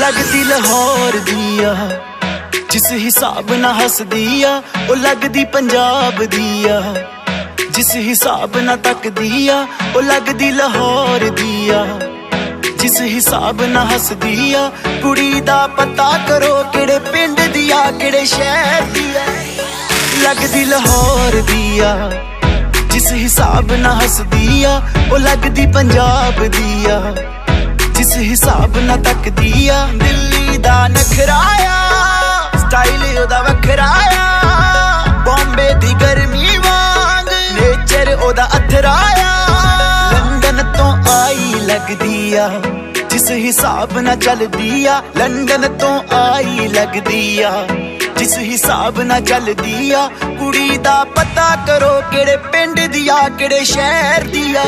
लगदी लाहौर दिया जिस हिसाब ना हसदी आ, ओ लगदी पंजाब दिया जिस हिसाब ना तकदी आ, ओ लगदी लाहौर दिया जिस हिसाब ना हसदी आ। कुड़ी दा पता करो केड़े पिंड दिया केड़े शहर दिया, लगदी लाहौर दिया जिस हिसाब ना हसदी आ, ओ लगदी पंजाब दिया जिस हिसाब ना तकदी आ। दिल्ली दा नखराया स्टाइल ओदा वखराया, बॉम्बे दी गर्मी वांग नेचर ओदा अथराया। लंदन तो आई लगदी आ जिस हिसाब ना चलदी आ, लंदन तो आई लगदी आ जिस हिसाब ना चलदी आ। कुड़ी दा पता करो केड़े पिंड दिया केड़े शहर दिया।